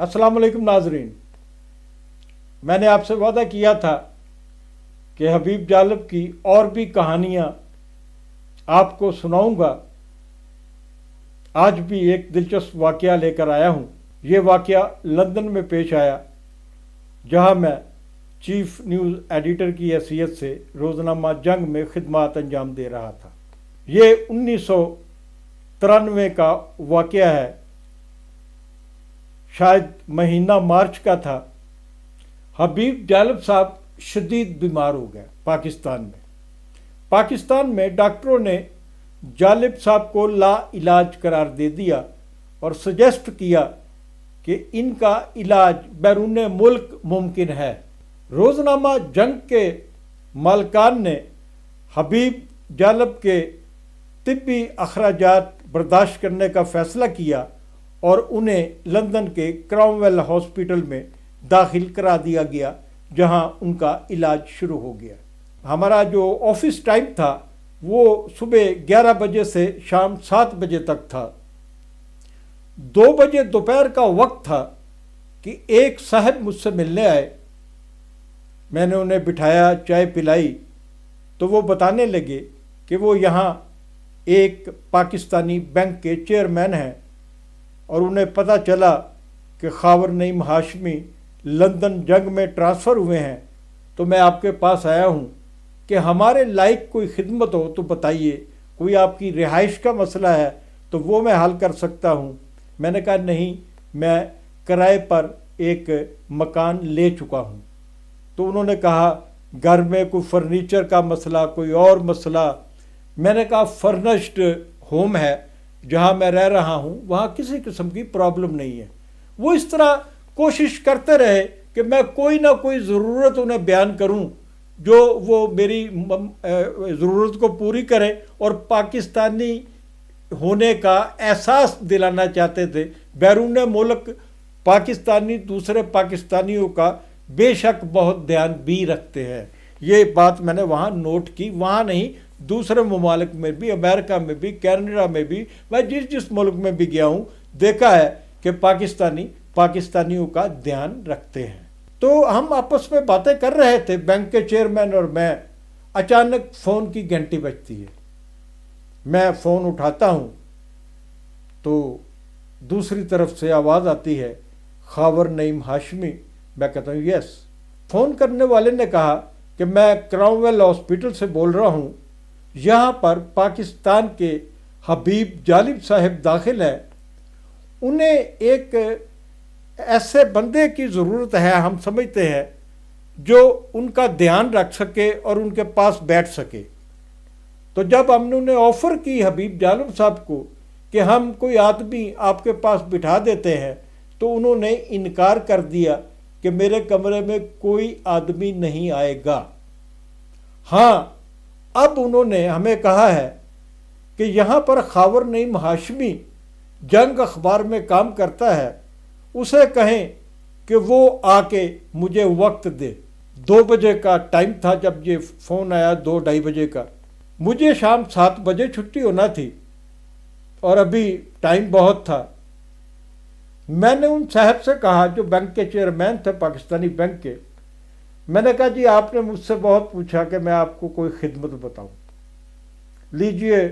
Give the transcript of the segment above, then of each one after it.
अस्सलाम वालेकुम नाजरीन। मैंने आपसे वादा किया था कि हबीब जालिब की और भी कहानियाँ आपको सुनाऊंगा। आज भी एक दिलचस्प वाक़या लेकर आया हूँ। ये वाक़या लंदन में पेश आया, जहाँ मैं चीफ न्यूज़ एडिटर की हैसियत से रोज़नामा जंग में खिदमत अंजाम दे रहा था। ये 1993 का वाक़या है, शायद महीना मार्च का था। हबीब जालिब साहब शदीद बीमार हो गए पाकिस्तान में डॉक्टरों ने जालिब साहब को ला इलाज करार दे दिया और सजेस्ट किया कि इनका इलाज बैरून मुल्क मुमकिन है। रोज़नामा जंग के मालकान ने हबीब जालिब के तिब्बी अखराजात बर्दाश्त करने का फ़ैसला किया और उन्हें लंदन के क्राउनवेल हॉस्पिटल में दाखिल करा दिया गया, जहां उनका इलाज शुरू हो गया। हमारा जो ऑफिस टाइम था वो सुबह 11 बजे से शाम 7 बजे तक था। 2 बजे दोपहर का वक्त था कि एक साहब मुझसे मिलने आए। मैंने उन्हें बिठाया, चाय पिलाई, तो वो बताने लगे कि वो यहाँ एक पाकिस्तानी बैंक के चेयरमैन हैं और उन्हें पता चला कि खावर नईम हाशमी लंदन जंग में ट्रांसफ़र हुए हैं, तो मैं आपके पास आया हूँ कि हमारे लायक कोई खिदमत हो तो बताइए। कोई आपकी रिहाइश का मसला है तो वो मैं हल कर सकता हूँ। मैंने कहा नहीं, मैं किराए पर एक मकान ले चुका हूँ। तो उन्होंने कहा घर में कोई फर्नीचर का मसला, कोई और मसला। मैंने कहा फर्निश्ड होम है जहाँ मैं रह रहा हूँ, वहाँ किसी किस्म की प्रॉब्लम नहीं है। वो इस तरह कोशिश करते रहे कि मैं कोई ना कोई ज़रूरत उन्हें बयान करूँ जो वो मेरी ज़रूरत को पूरी करे और पाकिस्तानी होने का एहसास दिलाना चाहते थे। बैरून मुल्क पाकिस्तानी दूसरे पाकिस्तानियों का बेशक बहुत ध्यान भी रखते हैं। ये बात मैंने वहाँ नोट की। वहाँ नहीं, दूसरे ममालिक में भी, अमेरिका में भी, कनाडा में भी, मैं जिस मुल्क में भी गया हूँ, देखा है कि पाकिस्तानियों का ध्यान रखते हैं। तो हम आपस में बातें कर रहे थे, बैंक के चेयरमैन और मैं। अचानक फ़ोन की घंटी बजती है। मैं फ़ोन उठाता हूँ तो दूसरी तरफ से आवाज़ आती है, खावर नईम हाशमी। मैं कहता हूँ यस। फ़ोन करने वाले ने कहा कि मैं क्राउनवेल हॉस्पिटल से बोल रहा हूँ, यहाँ पर पाकिस्तान के हबीब जालिब साहब दाखिल हैं। उन्हें एक ऐसे बंदे की ज़रूरत है, हम समझते हैं, जो उनका ध्यान रख सके और उनके पास बैठ सके। तो जब हमने उन्हें ऑफ़र की हबीब जालिब साहब को कि हम कोई आदमी आपके पास बिठा देते हैं, तो उन्होंने इनकार कर दिया कि मेरे कमरे में कोई आदमी नहीं आएगा। हाँ, अब उन्होंने हमें कहा है कि यहाँ पर खावर नईम हाशमी जंग अखबार में काम करता है, उसे कहें कि वो आके मुझे वक्त दे। 2 बजे का टाइम था जब ये फ़ोन आया, 2-2:30 बजे का। मुझे शाम 7 बजे छुट्टी होना थी और अभी टाइम बहुत था। मैंने उन साहब से कहा जो बैंक के चेयरमैन थे, पाकिस्तानी बैंक के। मैंने कहा जी, आपने मुझसे बहुत पूछा कि मैं आपको कोई खिदमत बताऊं, लीजिए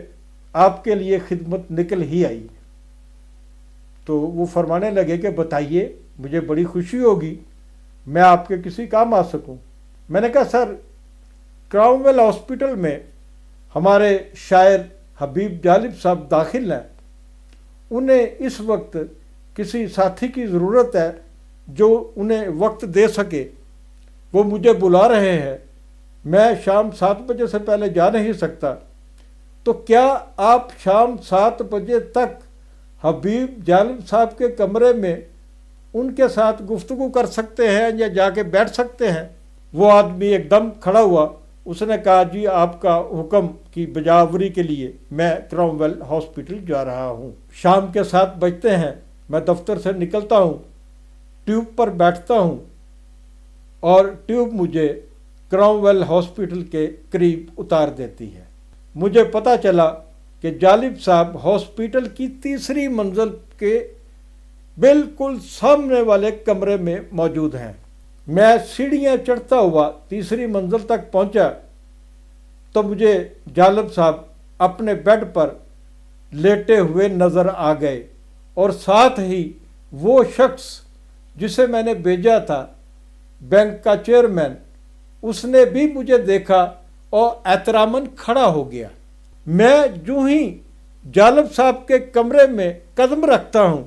आपके लिए खिदमत निकल ही आई। तो वो फरमाने लगे कि बताइए, मुझे बड़ी खुशी होगी मैं आपके किसी काम आ सकूं। मैंने कहा सर, क्राउनवेल हॉस्पिटल में हमारे शायर हबीब जालिब साहब दाखिल हैं। उन्हें इस वक्त किसी साथी की ज़रूरत है जो उन्हें वक्त दे सके। वो मुझे बुला रहे हैं, मैं शाम 7 बजे से पहले जा नहीं सकता। तो क्या आप शाम 7 बजे तक हबीब जालिब साहब के कमरे में उनके साथ गुफ्तगू कर सकते हैं या जाके बैठ सकते हैं? वो आदमी एकदम खड़ा हुआ। उसने कहा जी, आपका हुक्म की बजावरी के लिए मैं क्राउनवेल हॉस्पिटल जा रहा हूँ। शाम के 7 बजते हैं, मैं दफ्तर से निकलता हूँ, ट्यूब पर बैठता हूँ और ट्यूब मुझे क्राउनवेल हॉस्पिटल के करीब उतार देती है। मुझे पता चला कि जालिब साहब हॉस्पिटल की 3री मंजिल के बिल्कुल सामने वाले कमरे में मौजूद हैं। मैं सीढ़ियां चढ़ता हुआ तीसरी मंजिल तक पहुंचा तो मुझे जालिब साहब अपने बेड पर लेटे हुए नजर आ गए और साथ ही वो शख्स जिसे मैंने भेजा था, बैंक का चेयरमैन, उसने भी मुझे देखा और एहतरामन खड़ा हो गया। मैं यूं ही जालिब साहब के कमरे में कदम रखता हूं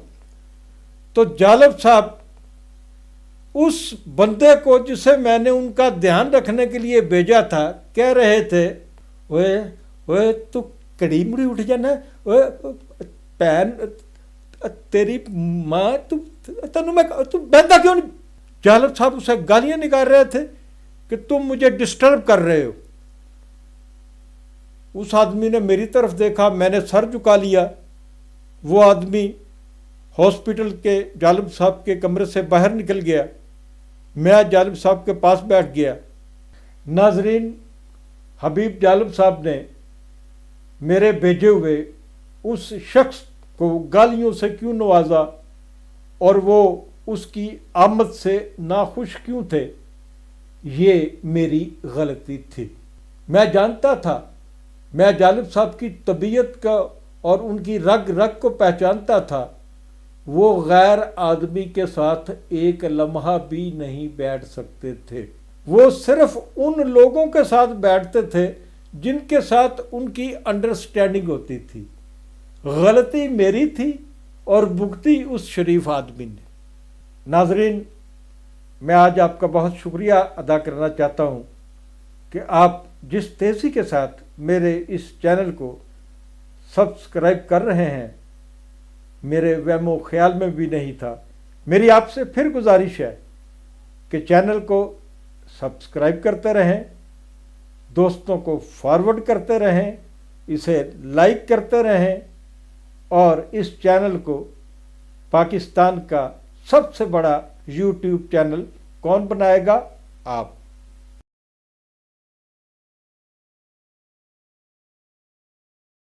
तो जालिब साहब उस बंदे को जिसे मैंने उनका ध्यान रखने के लिए भेजा था कह रहे थे, ओए ओए तू कड़ी मुड़ी उठ जाना, ओए भैन तेरी मां, तू बहता क्यों नहीं। जालिब साहब उसे गालियां निकाल रहे थे कि तुम मुझे डिस्टर्ब कर रहे हो। उस आदमी ने मेरी तरफ देखा, मैंने सर झुका लिया। वो आदमी हॉस्पिटल के जालिब साहब के कमरे से बाहर निकल गया। मैं जालिब साहब के पास बैठ गया। नाजरीन, हबीब जालिब साहब ने मेरे भेजे हुए उस शख्स को गालियों से क्यों नवाजा और वो उसकी आमद से नाखुश क्यों थे, ये मेरी गलती थी। मैं जानता था, मैं जालिब साहब की तबीयत का और उनकी रग रग को पहचानता था। वो गैर आदमी के साथ एक लम्हा भी नहीं बैठ सकते थे। वो सिर्फ उन लोगों के साथ बैठते थे जिनके साथ उनकी अंडरस्टैंडिंग होती थी। गलती मेरी थी और भुगती उस शरीफ आदमी ने। नाजरीन, मैं आज आपका बहुत शुक्रिया अदा करना चाहता हूँ कि आप जिस तेज़ी के साथ मेरे इस चैनल को सब्सक्राइब कर रहे हैं, मेरे वहमो ख्याल में भी नहीं था। मेरी आपसे फिर गुजारिश है कि चैनल को सब्सक्राइब करते रहें, दोस्तों को फॉरवर्ड करते रहें, इसे लाइक करते रहें और इस चैनल को पाकिस्तान का सबसे बड़ा यूट्यूब चैनल कौन बनाएगा? आप।